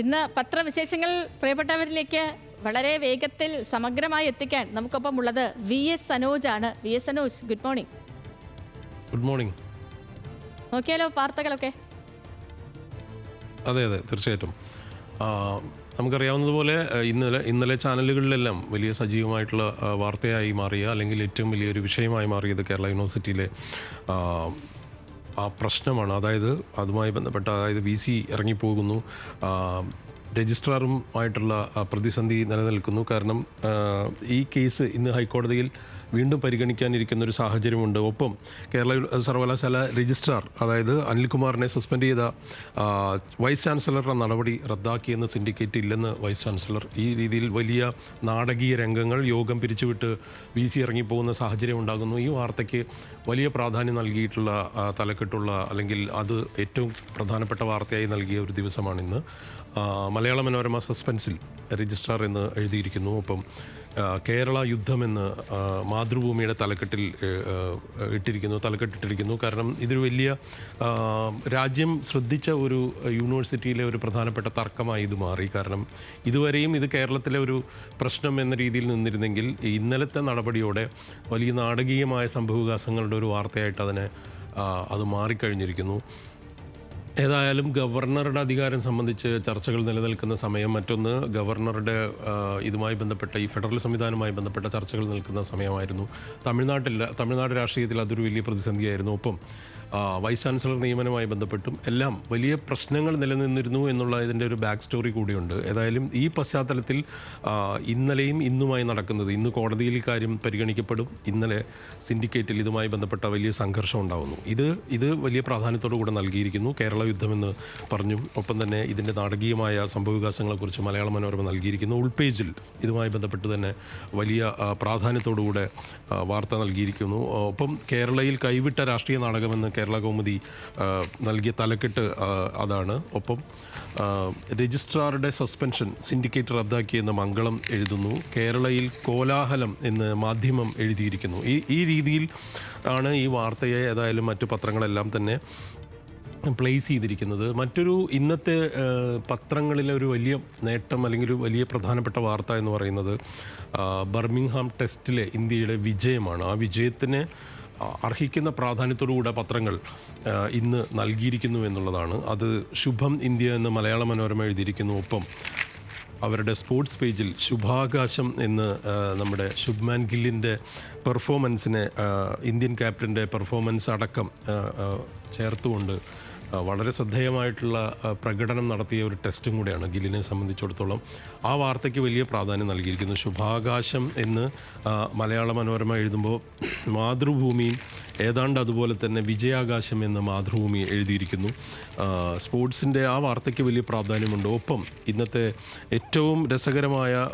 ഇന്ന് പത്രവിശേഷങ്ങൾ പ്രിയപ്പെട്ടവരിലേക്ക് വളരെ വേഗത്തിൽ സമഗ്രമായി എത്തിക്കാൻ നമുക്കൊപ്പം ഉള്ളത് VS സനോജ് ആണ്. VS Sanoj, good morning. Good morning. നോക്കിയാലോ വാർത്തകളൊക്കെ? അതെ തീർച്ചയായിട്ടും. നമുക്കറിയാവുന്നതുപോലെ ഇന്നലെ ചാനലുകളിലെല്ലാം വലിയ സജീവമായിട്ടുള്ള വാർത്തയായി മാറിയ, അല്ലെങ്കിൽ ഏറ്റവും വലിയൊരു വിഷയമായി മാറിയത് കേരള യൂണിവേഴ്സിറ്റിയിലെ ആ പ്രശ്നമാണ്. അതായത് അതുമായി ബന്ധപ്പെട്ട, അതായത് VC ഇറങ്ങിപ്പോകുന്നു, രജിസ്ട്രാറുമായിട്ടുള്ള പ്രതിസന്ധി നിലനിൽക്കുന്നു. കാരണം ഈ കേസ് ഇന്ന് ഹൈക്കോടതിയിൽ വീണ്ടും പരിഗണിക്കാനിരിക്കുന്ന ഒരു സാഹചര്യമുണ്ട്. ഒപ്പം കേരള സർവകലാശാല രജിസ്ട്രാർ, അതായത് അനിൽകുമാറിനെ സസ്പെൻഡ് ചെയ്ത വൈസ് ചാൻസലറുടെ നടപടി റദ്ദാക്കിയെന്ന് സിൻഡിക്കേറ്റ് ഇല്ലെന്ന് വൈസ് ചാൻസലർ. ഈ രീതിയിൽ വലിയ നാടകീയ രംഗങ്ങൾ, യോഗം പിരിച്ചുവിട്ട് VC ഇറങ്ങിപ്പോകുന്ന സാഹചര്യം ഉണ്ടാകുന്നു. ഈ വാർത്തയ്ക്ക് വലിയ പ്രാധാന്യം നൽകിയിട്ടുള്ള തലക്കെട്ടുള്ള, അല്ലെങ്കിൽ അത് ഏറ്റവും പ്രധാനപ്പെട്ട വാർത്തയായി നൽകിയ ഒരു ദിവസമാണിന്ന്. മലയാള മനോരമ സസ്പെൻസിൽ രജിസ്ട്രാർ എന്ന് എഴുതിയിരിക്കുന്നു. ഒപ്പം കേരള യുദ്ധമെന്ന് മാതൃഭൂമിയുടെ തലക്കെട്ടിട്ടിരിക്കുന്നു. കാരണം ഇതൊരു വലിയ രാജ്യം ശ്രദ്ധിച്ച ഒരു യൂണിവേഴ്സിറ്റിയിലെ ഒരു പ്രധാനപ്പെട്ട തർക്കമായി ഇത് മാറി. കാരണം ഇതുവരെയും ഇത് കേരളത്തിലെ ഒരു പ്രശ്നം എന്ന രീതിയിൽ നിന്നിരുന്നെങ്കിൽ ഇന്നലത്തെ നടപടിയോടെ വലിയ നാടകീയമായ സംഭവവികാസങ്ങളുടെ ഒരു വാർത്തയായിട്ട് അത് മാറിക്കഴിഞ്ഞിരിക്കുന്നു. ഏതായാലും ഗവർണറുടെ അധികാരം സംബന്ധിച്ച് ചർച്ചകൾ നിലനിൽക്കുന്ന സമയം, മറ്റൊന്ന് ഇതുമായി ബന്ധപ്പെട്ട ഈ ഫെഡറൽ സംവിധാനവുമായി ബന്ധപ്പെട്ട ചർച്ചകൾ നിൽക്കുന്ന സമയമായിരുന്നു. തമിഴ്നാട് രാഷ്ട്രീയത്തിൽ അതൊരു വലിയ പ്രതിസന്ധിയായിരുന്നു. ഒപ്പം വൈസ് ചാൻസലർ നിയമനവുമായി ബന്ധപ്പെട്ടും എല്ലാം വലിയ പ്രശ്നങ്ങൾ നിലനിന്നിരുന്നു എന്നുള്ള ഇതിൻ്റെ ഒരു ബാക്ക് സ്റ്റോറി കൂടിയുണ്ട്. ഏതായാലും ഈ പശ്ചാത്തലത്തിൽ ഇന്നലെയും ഇന്നുമായി നടക്കുന്നത്, ഇന്ന് കോടതിയിൽ കാര്യം പരിഗണിക്കപ്പെടും, ഇന്നലെ സിൻഡിക്കേറ്റിൽ ഇതുമായി ബന്ധപ്പെട്ട വലിയ സംഘർഷം ഉണ്ടാകുന്നു. ഇത് വലിയ പ്രാധാന്യത്തോടു കൂടെ നൽകിയിരിക്കുന്നു. കേരള യുദ്ധമെന്ന് പറഞ്ഞും ഒപ്പം തന്നെ ഇതിൻ്റെ നാടകീയമായ സംഭവവികാസങ്ങളെക്കുറിച്ച് മലയാള മനോരമ നൽകിയിരിക്കുന്നു. ഉൾപേജിൽ ഇതുമായി ബന്ധപ്പെട്ട് തന്നെ വലിയ പ്രാധാന്യത്തോടുകൂടെ വാർത്ത നൽകിയിരിക്കുന്നു. ഒപ്പം കേരളയിൽ കൈവിട്ട രാഷ്ട്രീയ നാടകമെന്ന് കേരള കൗമുദി നൽകിയ തലക്കെട്ട് അതാണ്. ഒപ്പം രജിസ്ട്രാറുടെ സസ്പെൻഷൻ സിൻഡിക്കേറ്റ് റദ്ദാക്കിയെന്ന് മംഗളം എഴുതുന്നു. കേരളയിൽ കോലാഹലം എന്ന് മാധ്യമം എഴുതിയിരിക്കുന്നു. ഈ രീതിയിൽ ആണ് ഈ വാർത്തയെ ഏതായാലും മറ്റു പത്രങ്ങളെല്ലാം തന്നെ പ്ലേസ് ചെയ്തിരിക്കുന്നത്. മറ്റൊരു ഇന്നത്തെ പത്രങ്ങളിലെ ഒരു വലിയ നേട്ടം, അല്ലെങ്കിൽ ഒരു വലിയ പ്രധാനപ്പെട്ട വാർത്ത എന്ന് പറയുന്നത് ബർമിംഗ്ഹാം ടെസ്റ്റിലെ ഇന്ത്യയുടെ വിജയമാണ്. ആ വിജയത്തിന് അർഹിക്കുന്ന പ്രാധാന്യത്തോടുകൂടെ പത്രങ്ങൾ ഇന്ന് നൽകിയിരിക്കുന്നു എന്നുള്ളതാണ്. അത് ശുഭം ഇന്ത്യ എന്ന് മലയാള മനോരമ എഴുതിയിരിക്കുന്നു. ഒപ്പം അവരുടെ സ്പോർട്സ് പേജിൽ ശുഭാകാശം എന്ന് നമ്മുടെ ശുഭ്മാൻ ഗില്ലിൻ്റെ പെർഫോമൻസിനെ, ഇന്ത്യൻ ക്യാപ്റ്റൻ്റെ പെർഫോമൻസ് അടക്കം ചേർത്തുകൊണ്ട് വളരെ ശ്രദ്ധേയമായിട്ടുള്ള പ്രകടനം നടത്തിയ ഒരു ടെസ്റ്റും കൂടെയാണ് ഗില്ലിനെ സംബന്ധിച്ചിടത്തോളം. ആ വാർത്തയ്ക്ക് വലിയ പ്രാധാന്യം നൽകിയിരിക്കുന്നു. ശുഭാകാശം എന്ന് മലയാള മനോരമ എഴുതുമ്പോൾ മാതൃഭൂമിയും ഏതാണ്ട് അതുപോലെ തന്നെ വിജയാകാശം എന്ന് മാതൃഭൂമി എഴുതിയിരിക്കുന്നു. സ്പോർട്സിൻ്റെ ആ വാർത്തയ്ക്ക് വലിയ പ്രാധാന്യമുണ്ട്. ഒപ്പം ഇന്നത്തെ ഏറ്റവും രസകരമായ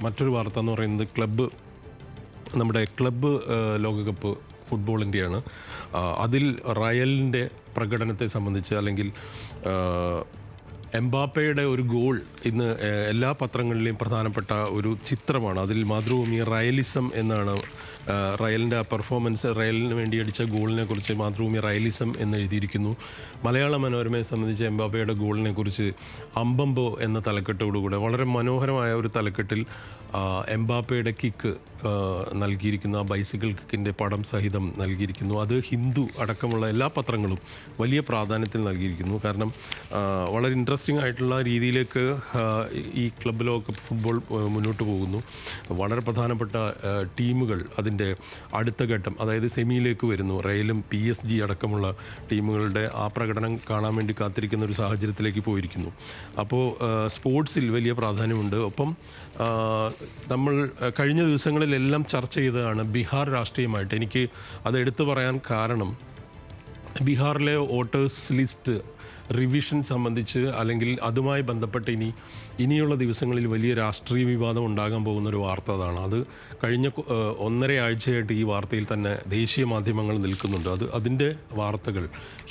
മറ്റൊരു വാർത്ത എന്ന് പറയുന്നത് നമ്മുടെ ക്ലബ്ബ് ലോകകപ്പ് ഫുട്ബോളിൻ്റെയാണ്. അതിൽ റയലിൻ്റെ പ്രകടനത്തെ സംബന്ധിച്ച്, അല്ലെങ്കിൽ എംബാപ്പയുടെ ഒരു ഗോൾ ഇന്ന് എല്ലാ പത്രങ്ങളിലെയും പ്രധാനപ്പെട്ട ഒരു ചിത്രമാണ്. അതിൽ മാതൃഭൂമി റയലിസം എന്നാണ് റയലിൻ്റെ പെർഫോമൻസ്, റയലിന് വേണ്ടി അടിച്ച ഗോളിനെ കുറിച്ച് മാതൃഭൂമി റയലിസം എന്ന് എഴുതിയിരിക്കുന്നു. മലയാള മനോരമയെ സംബന്ധിച്ച് എംബാപ്പയുടെ ഗോളിനെ കുറിച്ച് അമ്പമ്പോ എന്ന തലക്കെട്ടോടുകൂടെ വളരെ മനോഹരമായ ഒരു തലക്കെട്ടിൽ എംബാപ്പയുടെ കിക്ക് നൽകിയിരിക്കുന്നു. ആ ബൈസിക്കിൾ കിക്കിൻ്റെ പടം സഹിതം നൽകിയിരിക്കുന്നു. അത് ഹിന്ദു അടക്കമുള്ള എല്ലാ പത്രങ്ങളും വലിയ പ്രാധാന്യത്തിൽ നൽകിയിരിക്കുന്നു. കാരണം വളരെ ഇൻട്രസ്റ്റിംഗ് ആയിട്ടുള്ള രീതിയിലേക്ക് ഈ ക്ലബ്ബ് ലോകകപ്പ് ഫുട്ബോൾ മുന്നോട്ട് പോകുന്നു. വളരെ പ്രധാനപ്പെട്ട ടീമുകൾ അതിൻ്റെ അടുത്ത ഘട്ടം, അതായത് സെമിയിലേക്ക് വരുന്നു. റയലും PSG അടക്കമുള്ള ടീമുകളുടെ ആ പ്രകടനം കാണാൻ വേണ്ടി കാത്തിരിക്കുന്ന ഒരു സാഹചര്യത്തിലേക്ക് പോയിരിക്കുന്നു. അപ്പോൾ സ്പോർട്സിൽ വലിയ പ്രാധാന്യമുണ്ട്. ഒപ്പം നമ്മൾ കഴിഞ്ഞ ദിവസങ്ങളിലെല്ലാം ചർച്ച ചെയ്തതാണ് ബീഹാർ രാഷ്ട്രീയമായിട്ട്. എനിക്ക് അത് എടുത്തു പറയാൻ കാരണം, ബീഹാറിലെ വോട്ടേഴ്സ് ലിസ്റ്റ് റിവിഷൻ സംബന്ധിച്ച്, അല്ലെങ്കിൽ അതുമായി ബന്ധപ്പെട്ട് ഇനിയുള്ള ദിവസങ്ങളിൽ വലിയ രാഷ്ട്രീയ വിവാദം ഉണ്ടാകാൻ പോകുന്നൊരു വാർത്ത അതാണ്. അത് കഴിഞ്ഞ 1.5 ആഴ്ചയായിട്ട് ഈ വാർത്തയിൽ തന്നെ ദേശീയ മാധ്യമങ്ങൾ നിൽക്കുന്നുണ്ട്. അതിൻ്റെ വാർത്തകൾ,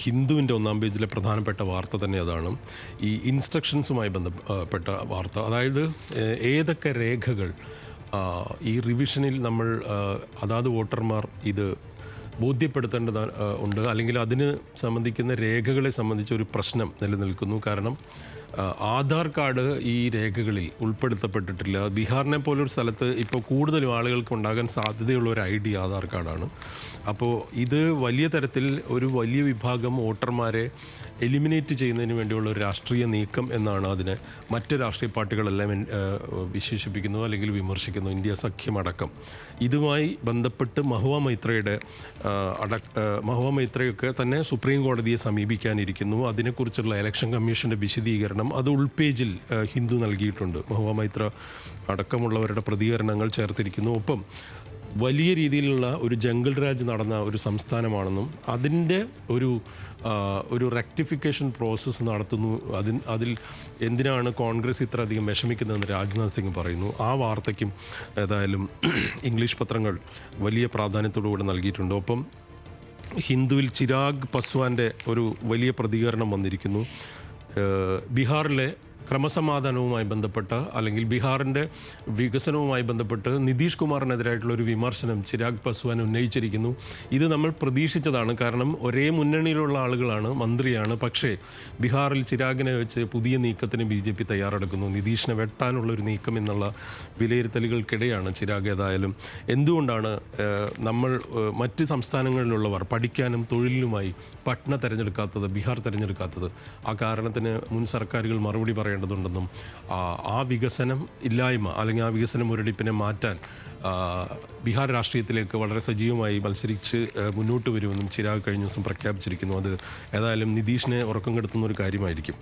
ഹിന്ദുവിൻ്റെ 1-ാം പേജിലെ പ്രധാനപ്പെട്ട വാർത്ത തന്നെ അതാണ്. ഈ ഇൻസ്ട്രക്ഷൻസുമായി ബന്ധപ്പെട്ട വാർത്ത, അതായത് ഏതൊക്കെ രേഖകൾ ഈ റിവിഷനിൽ നമ്മൾ അതാത് വോട്ടർമാർ ഇത് ബോധ്യപ്പെടുത്തേണ്ടത് ഉണ്ട്, അല്ലെങ്കിൽ അതിന് സംബന്ധിക്കുന്ന രേഖകളെ സംബന്ധിച്ചൊരു പ്രശ്നം നിലനിൽക്കുന്നു. കാരണം ആധാർ കാർഡ് ഈ രേഖകളിൽ ഉൾപ്പെടുത്തപ്പെട്ടിട്ടില്ല. ബീഹാറിനെ പോലൊരു സ്ഥലത്ത് ഇപ്പോൾ കൂടുതലും ആളുകൾക്ക് ഉണ്ടാകാൻ സാധ്യതയുള്ള ഒരു ഐ ഡി ആധാർ കാർഡാണ്. അപ്പോൾ ഇത് വലിയ തരത്തിൽ ഒരു വലിയ വിഭാഗം വോട്ടർമാരെ എലിമിനേറ്റ് ചെയ്യുന്നതിന് വേണ്ടിയുള്ള ഒരു രാഷ്ട്രീയ നീക്കം എന്നാണ് അതിനെ മറ്റ് രാഷ്ട്രീയ പാർട്ടികളെല്ലാം വിശേഷിപ്പിക്കുന്നു അല്ലെങ്കിൽ വിമർശിക്കുന്നു, ഇന്ത്യ സഖ്യമടക്കം. ഇതുമായി ബന്ധപ്പെട്ട് മഹുവ മൈത്രയൊക്കെ തന്നെ സുപ്രീം കോടതിയെ സമീപിക്കാനിരിക്കുന്നു. അതിനെക്കുറിച്ചുള്ള ഇലക്ഷൻ കമ്മീഷൻ്റെ വിശദീകരണം അത് ഉൾപേജിൽ ഹിന്ദു നൽകിയിട്ടുണ്ട്. മഹുവ മൈത്ര അടക്കമുള്ളവരുടെ പ്രതികരണങ്ങൾ ചേർത്തിരിക്കുന്നു. ഒപ്പം വലിയ രീതിയിലുള്ള ഒരു ജംഗിൾ രാജ് നടന്ന ഒരു സംസ്ഥാനമാണെന്നും അതിൻ്റെ ഒരു റെക്ടിഫിക്കേഷൻ പ്രോസസ്സ് നടത്തുന്നു, അതിൽ എന്തിനാണ് കോൺഗ്രസ് ഇത്രയധികം വിഷമിക്കുന്നതെന്ന് രാജ്നാഥ് സിംഗ് പറയുന്നു. ആ വാർത്തയ്ക്കും ഏതായാലും ഇംഗ്ലീഷ് പത്രങ്ങൾ വലിയ പ്രാധാന്യത്തോടുകൂടി നൽകിയിട്ടുണ്ട്. ഒപ്പം ഹിന്ദുവിൽ ചിരാഗ് പസ്വാൻ്റെ ഒരു വലിയ പ്രതികരണം വന്നിരിക്കുന്നു. ബീഹാറിലെ ക്രമസമാധാനവുമായി ബന്ധപ്പെട്ട അല്ലെങ്കിൽ ബീഹാറിൻ്റെ വികസനവുമായി ബന്ധപ്പെട്ട് നിതീഷ് കുമാറിനെതിരായിട്ടുള്ള ഒരു വിമർശനം ചിരാഗ് പസ്വാൻ ഉന്നയിച്ചിരിക്കുന്നു. ഇത് നമ്മൾ പ്രതീക്ഷിച്ചതാണ്. കാരണം ഒരേ മുന്നണിയിലുള്ള ആളുകളാണ്, മന്ത്രിയാണ്. പക്ഷേ ബീഹാറിൽ ചിരാഗിനെ വെച്ച് പുതിയ നീക്കത്തിന് BJP തയ്യാറെടുക്കുന്നു. നിതീഷിനെ വെട്ടാനുള്ളൊരു നീക്കം എന്നുള്ള വിലയിരുത്തലുകൾക്കിടെയാണ് ചിരാഗ് ഏതായാലും എന്തുകൊണ്ടാണ് നമ്മൾ മറ്റ് സംസ്ഥാനങ്ങളിലുള്ളവർ പഠിക്കാനും തൊഴിലിനുമായി പട്ന തിരഞ്ഞെടുക്കാത്തത്, ബീഹാർ തിരഞ്ഞെടുക്കാത്തത്? ആ കാരണത്തിന് മുൻ സർക്കാരുകൾ മറുപടി പറയേണ്ടതുണ്ടെന്നും ആ വികസനം ഇല്ലായ്മ അല്ലെങ്കിൽ ആ വികസന മുരടിപ്പിനെ മാറ്റാൻ ബീഹാർ രാഷ്ട്രീയത്തിലേക്ക് വളരെ സജീവമായി മത്സരിച്ച് മുന്നോട്ട് വരുമെന്നും ചിരാഗ് കഴിഞ്ഞ ദിവസം പ്രഖ്യാപിച്ചിരിക്കുന്നു. അത് ഏതായാലും നിതീഷിനെ ഉറക്കം കെടുത്തുന്ന ഒരു കാര്യമായിരിക്കും.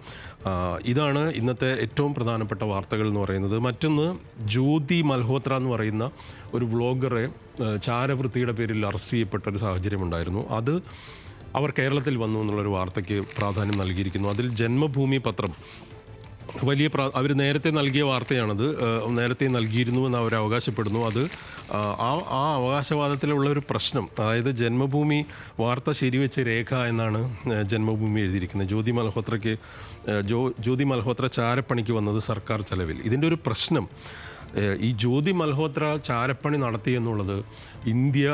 ഇതാണ് ഇന്നത്തെ ഏറ്റവും പ്രധാനപ്പെട്ട വാർത്തകൾ എന്ന് പറയുന്നത്. മറ്റൊന്ന്, ജ്യോതി മൽഹോത്ര എന്ന് പറയുന്ന ഒരു വ്ളോഗറെ ചാരവൃത്തിയുടെ പേരിൽ അറസ്റ്റ് ചെയ്യപ്പെട്ട ഒരു സാഹചര്യമുണ്ടായിരുന്നു. അത് അവർ കേരളത്തിൽ വന്നു എന്നുള്ളൊരു വാർത്തയ്ക്ക് പ്രാധാന്യം നൽകിയിരിക്കുന്നു. അതിൽ ജന്മഭൂമി പത്രം വലിയ അവർ നേരത്തെ നൽകിയ വാർത്തയാണത്, നേരത്തെ നൽകിയിരുന്നു എന്ന് അവർ അവകാശപ്പെടുന്നു. അത് ആ അവകാശവാദത്തിലുള്ള ഒരു പ്രശ്നം, അതായത് ജന്മഭൂമി വാർത്ത ശരിവെച്ച രേഖ എന്നാണ് ജന്മഭൂമി എഴുതിയിരിക്കുന്നത്. ജ്യോതി മൽഹോത്ര ചാരപ്പണിക്ക് വന്നത് സർക്കാർ ചെലവിൽ. ഇതിൻ്റെ ഒരു പ്രശ്നം, ഈ ജ്യോതി മൽഹോത്ര ചാരപ്പണി നടത്തി എന്നുള്ളത് ഇന്ത്യ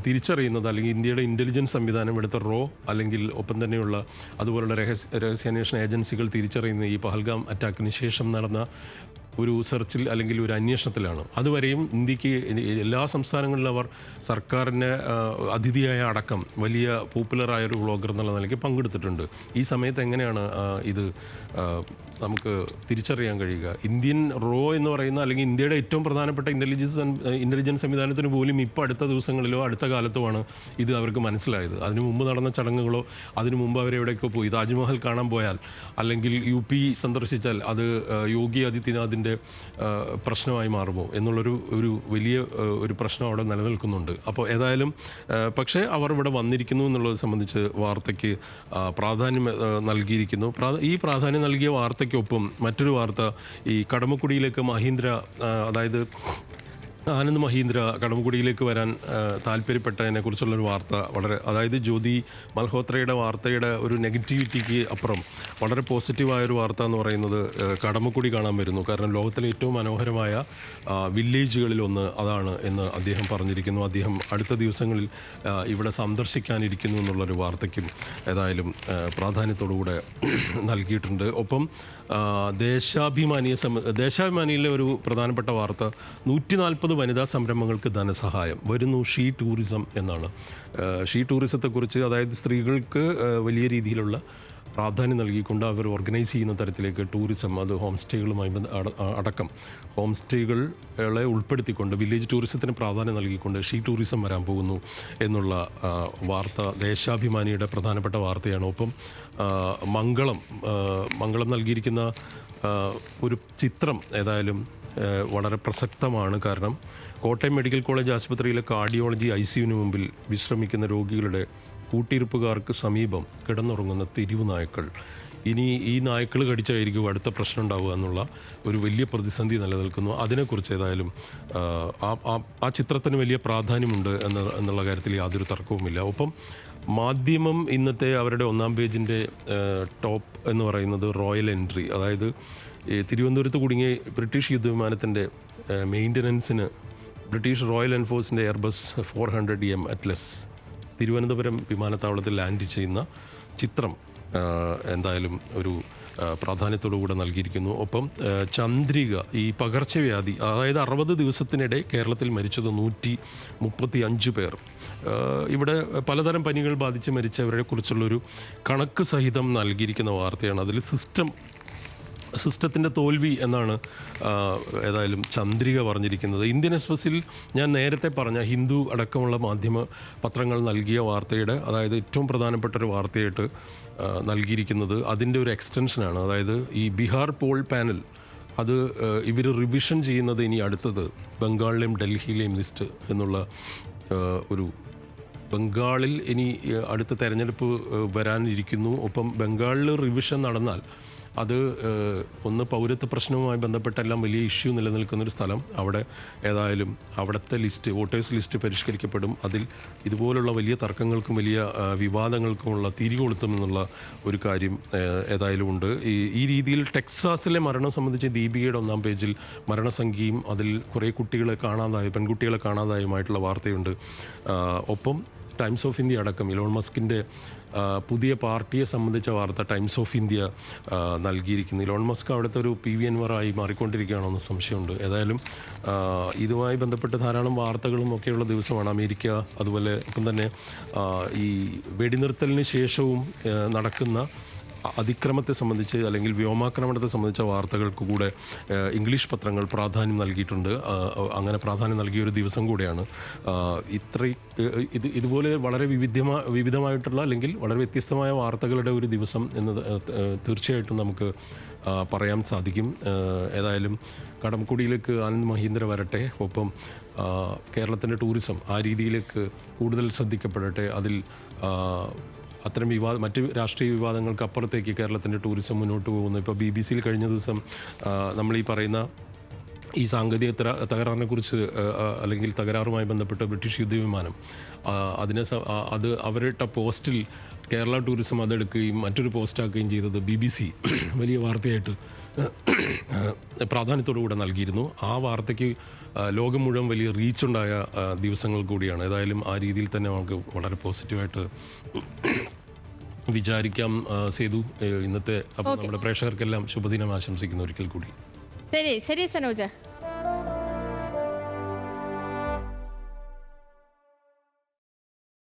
തിരിച്ചറിയുന്നത്, അല്ലെങ്കിൽ ഇന്ത്യയുടെ ഇൻ്റലിജൻസ് സംവിധാനം എടുത്ത റോ അല്ലെങ്കിൽ ഒപ്പം തന്നെയുള്ള അതുപോലുള്ള രഹസ്യാന്വേഷണ ഏജൻസികൾ തിരിച്ചറിയുന്ന ഈ പഹൽഗാം അറ്റാക്കിന് ശേഷം നടന്ന ഒരു സെർച്ചിൽ അല്ലെങ്കിൽ ഒരു അന്വേഷണത്തിലാണ്. അതുവരെയും ഇന്ത്യക്ക് എല്ലാ സംസ്ഥാനങ്ങളിലും അവർ സർക്കാരിൻ്റെ അതിഥിയായ അടക്കം വലിയ പോപ്പുലറായൊരു വ്ളോഗർ എന്നുള്ള നിലയ്ക്ക് പങ്കെടുത്തിട്ടുണ്ട്. ഈ സമയത്ത് എങ്ങനെയാണ് ഇത് നമുക്ക് തിരിച്ചറിയാൻ കഴിയുക? ഇന്ത്യൻ റോ എന്ന് പറയുന്ന അല്ലെങ്കിൽ ഇന്ത്യയുടെ ഏറ്റവും പ്രധാനപ്പെട്ട ഇൻ്റലിജൻസ് സംവിധാനത്തിന് പോലും ഇപ്പോൾ അടുത്ത ദിവസങ്ങളിലോ അടുത്ത കാലത്തുമാണ് ഇത് അവർക്ക് മനസ്സിലായത്. അതിനു മുമ്പ് നടന്ന ചടങ്ങുകളോ അതിനു മുമ്പ് അവരെവിടെയൊക്കെ പോയി താജ്മഹൽ കാണാൻ പോയാൽ അല്ലെങ്കിൽ UP സന്ദർശിച്ചാൽ അത് യോഗി ആദിത്യനാഥിൻ്റെ പ്രശ്നമായി മാറുമോ എന്നുള്ളൊരു വലിയ ഒരു പ്രശ്നം അവിടെ നിലനിൽക്കുന്നുണ്ട്. അപ്പോൾ ഏതായാലും പക്ഷേ അവർ ഇവിടെ വന്നിരിക്കുന്നു എന്നുള്ളത് സംബന്ധിച്ച് വാർത്തയ്ക്ക് പ്രാധാന്യം നൽകിയിരിക്കുന്നു. ഈ പ്രാധാന്യം നൽകിയ വാർത്തയ്ക്കൊപ്പം മറ്റൊരു വാർത്ത, ഈ കടമക്കുടിയിലേക്ക് മഹീന്ദ്ര, അതായത് ആനന്ദ് മഹീന്ദ്ര കടമക്കുടിയിലേക്ക് വരാൻ താല്പര്യപ്പെട്ടതിനെക്കുറിച്ചുള്ളൊരു വാർത്ത അതായത് ജ്യോതി മൽഹോത്രയുടെ വാർത്തയുടെ ഒരു നെഗറ്റിവിറ്റിക്ക് അപ്പുറം വളരെ പോസിറ്റീവായൊരു വാർത്ത എന്ന് പറയുന്നത് കടമക്കുടി കാണാൻ വരുന്നു. കാരണം ലോകത്തിലെ ഏറ്റവും മനോഹരമായ വില്ലേജുകളിലൊന്ന് അതാണ് എന്ന് അദ്ദേഹം പറഞ്ഞിരിക്കുന്നു. അദ്ദേഹം അടുത്ത ദിവസങ്ങളിൽ ഇവിടെ സന്ദർശിക്കാനിരിക്കുന്നു എന്നുള്ളൊരു വാർത്തയ്ക്കും ഏതായാലും പ്രാധാന്യത്തോടുകൂടെ നൽകിയിട്ടുണ്ട്. ഒപ്പം ദേശാഭിമാനിയിലെ ഒരു പ്രധാനപ്പെട്ട വാർത്ത, 140 വനിതാ സംരംഭങ്ങൾക്ക് ധനസഹായം വരുന്നു. ഷീ ടൂറിസം എന്നാണ്. ഷീ ടൂറിസത്തെക്കുറിച്ച്, അതായത് സ്ത്രീകൾക്ക് വലിയ രീതിയിലുള്ള പ്രാധാന്യം നൽകിക്കൊണ്ട് അവർ ഓർഗനൈസ് ചെയ്യുന്ന തരത്തിലേക്ക് ടൂറിസം, അത് ഹോം സ്റ്റേകളുമായി അടക്കം ഹോം സ്റ്റേകളെ ഉൾപ്പെടുത്തിക്കൊണ്ട് വില്ലേജ് ടൂറിസത്തിന് പ്രാധാന്യം നൽകിക്കൊണ്ട് ഷീ ടൂറിസം വരാൻ പോകുന്നു എന്നുള്ള വാർത്ത ദേശാഭിമാനിയുടെ പ്രധാനപ്പെട്ട വാർത്തയാണ്. ഒപ്പം മംഗളം നൽകിയിരിക്കുന്ന ഒരു ചിത്രം ഏതായാലും വളരെ പ്രസക്തമാണ്. കാരണം കോട്ടയം മെഡിക്കൽ കോളേജ് ആശുപത്രിയിലെ കാർഡിയോളജി ICUവിന് മുമ്പിൽ വിശ്രമിക്കുന്ന രോഗികളുടെ കൂട്ടിരിപ്പുകാർക്ക് സമീപം കിടന്നുറങ്ങുന്ന തെരുവ് നായ്ക്കൾ. ഇനി ഈ നായ്ക്കൾ കടിച്ചായിരിക്കും അടുത്ത പ്രശ്നം ഉണ്ടാവുക എന്നുള്ള ഒരു വലിയ പ്രതിസന്ധി നിലനിൽക്കുന്നു. അതിനെക്കുറിച്ച് ഏതായാലും ആ ചിത്രത്തിന് വലിയ പ്രാധാന്യമുണ്ട് എന്നുള്ള കാര്യത്തിൽ യാതൊരു തർക്കവുമില്ല. ഒപ്പം മാധ്യമം ഇന്നത്തെ അവരുടെ ഒന്നാം പേജിൻ്റെ ടോപ്പ് എന്ന് പറയുന്നത് റോയൽ എൻട്രി, അതായത് തിരുവനന്തപുരത്ത് കുടുങ്ങിയ ബ്രിട്ടീഷ് യുദ്ധവിമാനത്തിൻ്റെ മെയിൻ്റനൻസിന് ബ്രിട്ടീഷ് റോയൽ എൻഫോഴ്സിൻ്റെ എയർബസ് 400M അറ്റ്ലസ് തിരുവനന്തപുരം വിമാനത്താവളത്തിൽ ലാൻഡ് ചെയ്യുന്ന ചിത്രം എന്തായാലും ഒരു പ്രാധാന്യത്തോടു കൂടെ നൽകിയിരിക്കുന്നു. ഒപ്പം ചന്ദ്രിക, ഈ പകർച്ചവ്യാധി, അതായത് 60 ദിവസത്തിനിടെ കേരളത്തിൽ മരിച്ചത് 135 പേർ. ഇവിടെ പലതരം പനികൾ ബാധിച്ച് മരിച്ചവരെ കുറിച്ചുള്ളൊരു കണക്ക് സഹിതം നൽകിയിരിക്കുന്ന വാർത്തയാണ്. അതിൽ സിസ്റ്റത്തിൻ്റെ തോൽവി എന്നാണ് ഏതായാലും ചന്ദ്രിക പറഞ്ഞിരിക്കുന്നത്. ഇന്ത്യൻ എക്സ്പ്രസിൽ ഞാൻ നേരത്തെ പറഞ്ഞ ഹിന്ദു അടക്കമുള്ള മാധ്യമ പത്രങ്ങൾ നൽകിയ വാർത്തയുടെ, അതായത് ഏറ്റവും പ്രധാനപ്പെട്ട ഒരു വാർത്തയായിട്ട് നൽകിയിരിക്കുന്നത് അതിൻ്റെ ഒരു എക്സ്റ്റൻഷനാണ്. അതായത് ഈ ബീഹാർ പോൾ പാനൽ അത് ഇവർ റിവിഷൻ ചെയ്യുന്നത് ഇനി അടുത്തത് ബംഗാളിലെയും ഡൽഹിയിലെയും ലിസ്റ്റ് എന്നുള്ള ഒരു, ബംഗാളിൽ ഇനി അടുത്ത തെരഞ്ഞെടുപ്പ് വരാനിരിക്കുന്നു. ഒപ്പം ബംഗാളിൽ റിവിഷൻ നടന്നാൽ അത് ഒന്ന് പൗരത്വ പ്രശ്നവുമായി ബന്ധപ്പെട്ടെല്ലാം വലിയ ഇഷ്യൂ നിലനിൽക്കുന്നൊരു സ്ഥലം. അവിടെ ഏതായാലും അവിടുത്തെ ലിസ്റ്റ്, വോട്ടേഴ്സ് ലിസ്റ്റ് പരിഷ്കരിക്കപ്പെടും. അതിൽ ഇതുപോലുള്ള വലിയ തർക്കങ്ങൾക്കും വലിയ വിവാദങ്ങൾക്കുമുള്ള തിരികൊളുത്തുമെന്നുള്ള ഒരു കാര്യം ഏതായാലും ഉണ്ട്. ഈ രീതിയിൽ ടെക്സാസിലെ മരണം സംബന്ധിച്ച് ദീപികയുടെ 1-ാം പേജിൽ മരണസംഖ്യയും അതിൽ കുറേ കുട്ടികളെ കാണാതായി, പെൺകുട്ടികളെ കാണാതായുമായിട്ടുള്ള വാർത്തയുണ്ട്. ഒപ്പം ടൈംസ് ഓഫ് ഇന്ത്യ അടക്കം ഇലോൺ മസ്കിൻ്റെ പുതിയ പാർട്ടിയെ സംബന്ധിച്ച വാർത്ത ടൈംസ് ഓഫ് ഇന്ത്യ നൽകിയിരിക്കുന്നു. ഇലോൺ മസ്ക് അവിടുത്തെ ഒരു PV അൻവറായി മാറിക്കൊണ്ടിരിക്കുകയാണെന്ന് സംശയമുണ്ട്. ഏതായാലും ഇതുമായി ബന്ധപ്പെട്ട് ധാരാളം വാർത്തകളും ഒക്കെയുള്ള ദിവസമാണ്. അമേരിക്ക അതുപോലെ ഇപ്പം തന്നെ ഈ വെടിനിർത്തലിന് ശേഷവും നടക്കുന്ന അതിക്രമത്തെ സംബന്ധിച്ച് അല്ലെങ്കിൽ വ്യോമാക്രമണത്തെ സംബന്ധിച്ച വാർത്തകൾക്ക് കൂടെ ഇംഗ്ലീഷ് പത്രങ്ങൾ പ്രാധാന്യം നൽകിയിട്ടുണ്ട്. അങ്ങനെ പ്രാധാന്യം നൽകിയൊരു ദിവസം കൂടെയാണ്. ഇതുപോലെ വളരെ വിവിധമായിട്ടുള്ള അല്ലെങ്കിൽ വളരെ വ്യത്യസ്തമായ വാർത്തകളുടെ ഒരു ദിവസം എന്നത് തീർച്ചയായിട്ടും നമുക്ക് പറയാൻ സാധിക്കും. ഏതായാലും കടമക്കുടിയിലേക്ക് ആനന്ദ് മഹീന്ദ്ര വരട്ടെ. ഒപ്പം കേരളത്തിൻ്റെ ടൂറിസം ആ രീതിയിലേക്ക് കൂടുതൽ ശ്രദ്ധിക്കപ്പെടട്ടെ. അതിൽ അത്തരം മറ്റ് രാഷ്ട്രീയ വിവാദങ്ങൾക്ക് അപ്പുറത്തേക്ക് കേരളത്തിൻ്റെ ടൂറിസം മുന്നോട്ട് പോകുന്നു. ഇപ്പോൾ BBC കഴിഞ്ഞ ദിവസം നമ്മൾ ഈ പറയുന്ന ഈ സാങ്കേതിക തകരാറിനെ കുറിച്ച് അല്ലെങ്കിൽ തകരാറുമായി ബന്ധപ്പെട്ട് ബ്രിട്ടീഷ് യുദ്ധവിമാനം അത് അവരുടെ പോസ്റ്റിൽ കേരള ടൂറിസം അതെടുക്കുകയും മറ്റൊരു പോസ്റ്റാക്കുകയും ചെയ്തത് BBC വലിയ വാർത്തയായിട്ട് പ്രാധാന്യത്തോടു കൂടെ നൽകിയിരുന്നു. ആ വാർത്തയ്ക്ക് ലോകം മുഴുവൻ വലിയ റീച്ചുണ്ടായ ദിവസങ്ങൾ കൂടിയാണ്. ഏതായാലും ആ രീതിയിൽ തന്നെ നമുക്ക് വളരെ പോസിറ്റീവായിട്ട് വിചാരിക്കാം. സേതു, ഇന്നത്തെ അപ്പോൾ നമ്മുടെ പ്രേക്ഷകർക്കെല്ലാം ശുഭദിനം ആശംസിക്കുന്നു ഒരിക്കൽ കൂടി. ശരി സനോജ.